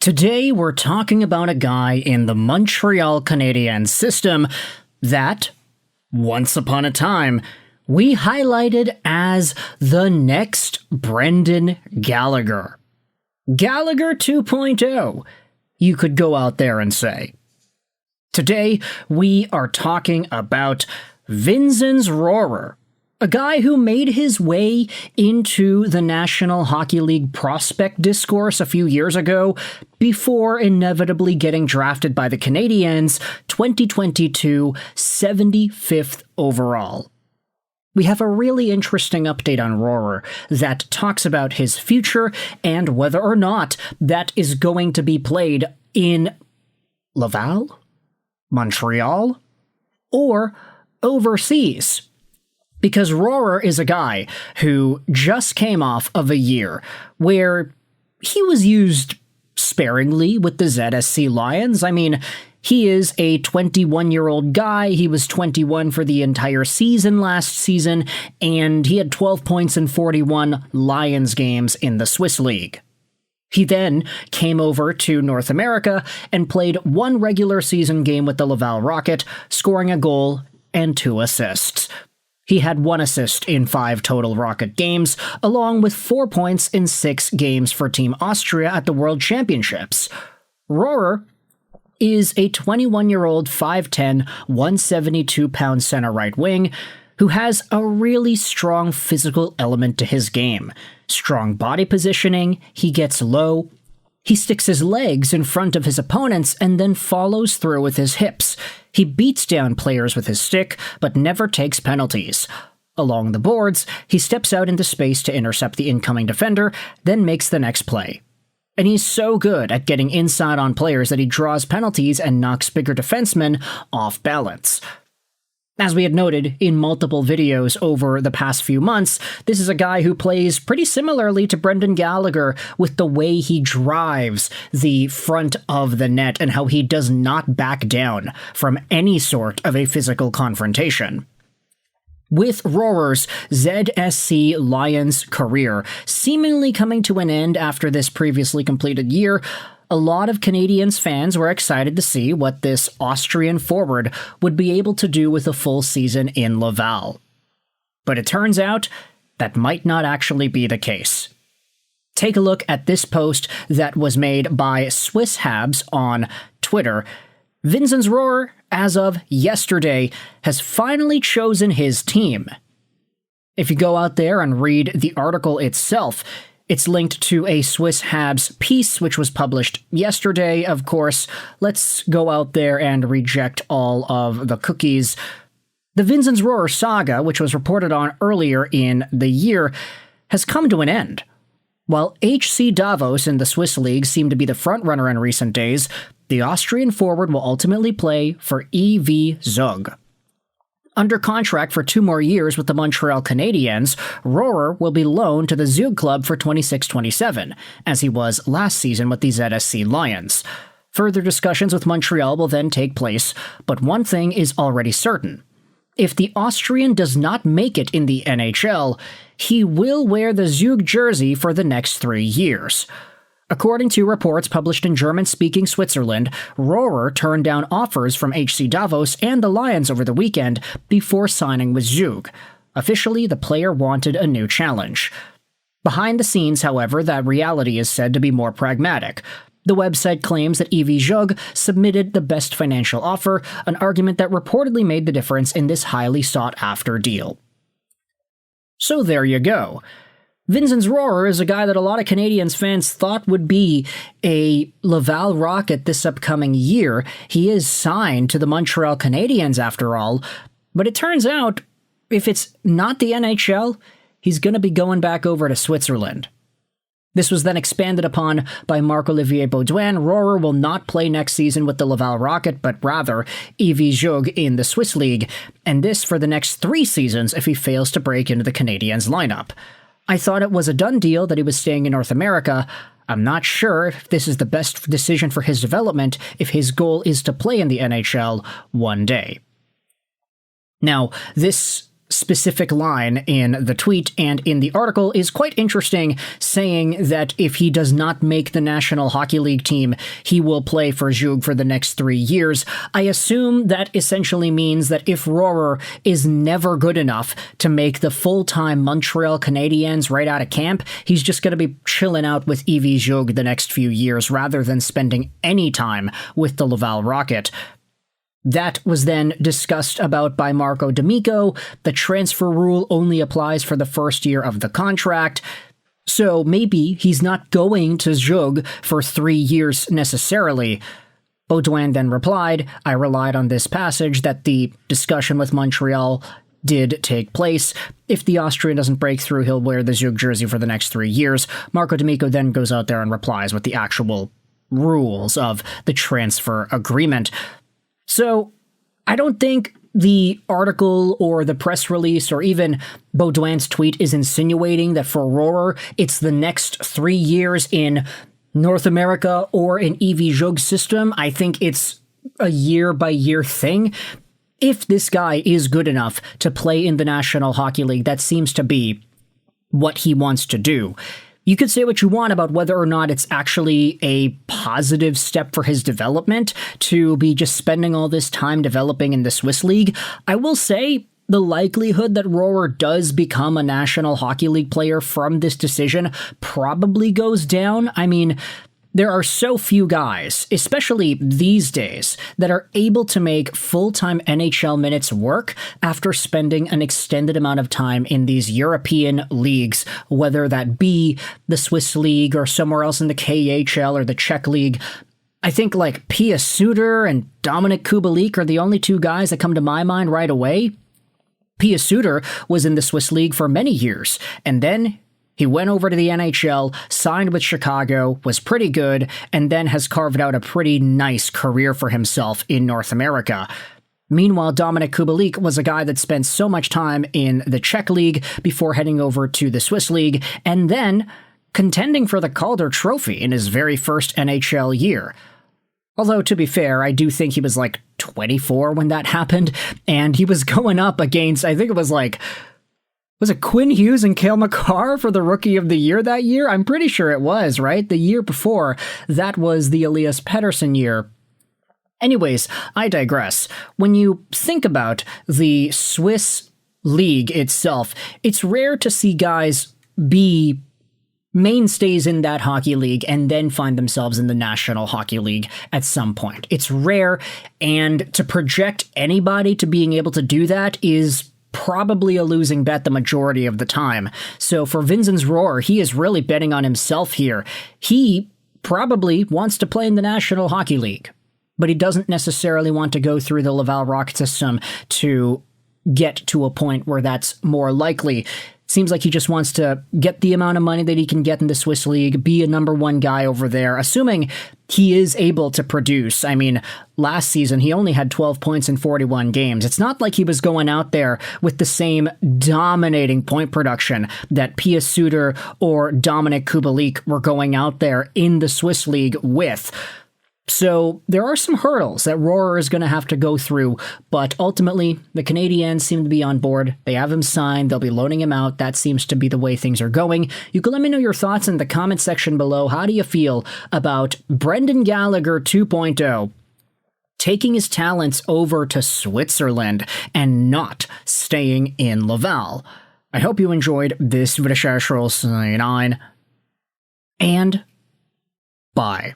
Today we're talking about a guy in the Montreal Canadiens system that, once upon a time, we highlighted as the next Brendan Gallagher. Gallagher 2.0, you could go out there and say. Today we are talking about Vinzenz Rohrer, a guy who made his way into the National Hockey League prospect discourse a few years ago before inevitably getting drafted by the Canadiens 2022 75th overall. We have a really interesting update on Rohrer that talks about his future and whether or not that is going to be played in Laval, Montreal, or overseas. Because Rohrer is a guy who just came off of a year where he was used sparingly with the ZSC Lions. I mean, he is a 21-year-old guy. He was 21 for the entire season last season, and he had 12 points in 41 Lions games in the Swiss League. He then came over to North America and played one regular season game with the Laval Rocket, scoring a goal and 2 assists. He had 1 assist in 5 total Rocket games, along with 4 points in 6 games for Team Austria at the World Championships. Rohrer is a 21-year-old 5'10", 172-pound center right wing who has a really strong physical element to his game. Strong body positioning, he gets low, he sticks his legs in front of his opponents and then follows through with his hips. He beats down players with his stick, but never takes penalties. Along the boards, he steps out into space to intercept the incoming defender, then makes the next play. And he's so good at getting inside on players that he draws penalties and knocks bigger defensemen off balance. As we had noted in multiple videos over the past few months, this is a guy who plays pretty similarly to Brendan Gallagher with the way he drives the front of the net and how he does not back down from any sort of a physical confrontation. With Rohrer's ZSC Lions career seemingly coming to an end after this previously completed year, a lot of Canadiens fans were excited to see what this Austrian forward would be able to do with a full season in Laval. But it turns out that might not actually be the case. Take a look at this post that was made by Swiss Habs on Twitter. Vinzenz Rohrer, as of yesterday, has finally chosen his team. If you go out there and read the article itself, it's linked to a Swiss Habs piece, which was published yesterday, of course. Let's go out there and reject all of the cookies. The Vinzenz Rohrer saga, which was reported on earlier in the year, has come to an end. While HC Davos in the Swiss League seemed to be the frontrunner in recent days, the Austrian forward will ultimately play for EV Zug. Under contract for 2 more years with the Montreal Canadiens, Rohrer will be loaned to the Zug club for 26-27, as he was last season with the ZSC Lions. Further discussions with Montreal will then take place, but one thing is already certain. If the Austrian does not make it in the NHL, he will wear the Zug jersey for the next 3 years. According to reports published in German-speaking Switzerland, Rohrer turned down offers from HC Davos and the Lions over the weekend before signing with Zug. Officially, the player wanted a new challenge. Behind the scenes, however, that reality is said to be more pragmatic. The website claims that EV Zug submitted the best financial offer, an argument that reportedly made the difference in this highly sought-after deal. So there you go. Vinzenz Rohrer is a guy that a lot of Canadiens fans thought would be a Laval Rocket this upcoming year. He is signed to the Montreal Canadiens after all, but it turns out, if it's not the NHL, he's going to be going back over to Switzerland. This was then expanded upon by Marc-Olivier Baudouin. Rohrer will not play next season with the Laval Rocket, but rather EV Zug in the Swiss League, and this for the next 3 seasons if he fails to break into the Canadiens lineup. I thought it was a done deal that he was staying in North America. I'm not sure if this is the best decision for his development if his goal is to play in the NHL one day. Now, this specific line in the tweet and in the article is quite interesting, saying that if he does not make the National Hockey League team, he will play for Zug for the next 3 years. I assume that essentially means that if Rohrer is never good enough to make the full-time Montreal Canadiens right out of camp, he's just going to be chilling out with EV Zug the next few years rather than spending any time with the Laval Rocket. That was then discussed about by Marco D'Amico. The transfer rule only applies for the first year of the contract, so maybe he's not going to Zug for 3 years necessarily. Baudouin then replied, "I relied on this passage that the discussion with Montreal did take place. If the Austrian doesn't break through, he'll wear the Zug jersey for the next 3 years. Marco D'Amico then goes out there and replies with the actual rules of the transfer agreement. So, I don't think the article or the press release or even Baudouin's tweet is insinuating that for Rohrer, it's the next 3 years in North America or in EV Zug's system. I think it's a year-by-year thing. If this guy is good enough to play in the National Hockey League, that seems to be what he wants to do. You could say what you want about whether or not it's actually a positive step for his development to be just spending all this time developing in the Swiss League. I will say the likelihood that Rohrer does become a National Hockey League player from this decision probably goes down. I mean, there are so few guys, especially these days, that are able to make full-time NHL minutes work after spending an extended amount of time in these European leagues, whether that be the Swiss League or somewhere else in the KHL or the Czech League. I think like Pia Suter and Dominik Kubalik are the only two guys that come to my mind right away. Pia Suter was in the Swiss League for many years, and then he went over to the NHL, signed with Chicago, was pretty good, and then has carved out a pretty nice career for himself in North America. Meanwhile, Dominik Kubalik was a guy that spent so much time in the Czech League before heading over to the Swiss League, and then contending for the Calder Trophy in his very first NHL year. Although, to be fair, I do think he was like 24 when that happened, and he was going up against, I think it was like, was it Quinn Hughes and Cale Makar for the Rookie of the Year that year? I'm pretty sure it was, right? The year before, that was the Elias Pettersson year. Anyways, I digress. When you think about the Swiss League itself, it's rare to see guys be mainstays in that hockey league and then find themselves in the National Hockey League at some point. It's rare, and to project anybody to being able to do that is probably a losing bet the majority of the time. So for Vinzenz Rohrer, he is really betting on himself here. He probably wants to play in the National Hockey League, but he doesn't necessarily want to go through the Laval Rocket system to get to a point where that's more likely. Seems like he just wants to get the amount of money that he can get in the Swiss League, be a number one guy over there, assuming he is able to produce. I mean, last season, he only had 12 points in 41 games. It's not like he was going out there with the same dominating point production that Pia Suter or Dominik Kubalik were going out there in the Swiss League with. So there are some hurdles that Rohrer is going to have to go through, but ultimately the Canadiens seem to be on board. They have him signed. They'll be loaning him out. That seems to be the way things are going. You can let me know your thoughts in the comment section below. How do you feel about Brendan Gallagher 2.0 taking his talents over to Switzerland and not staying in Laval? I hope you enjoyed this video, and bye.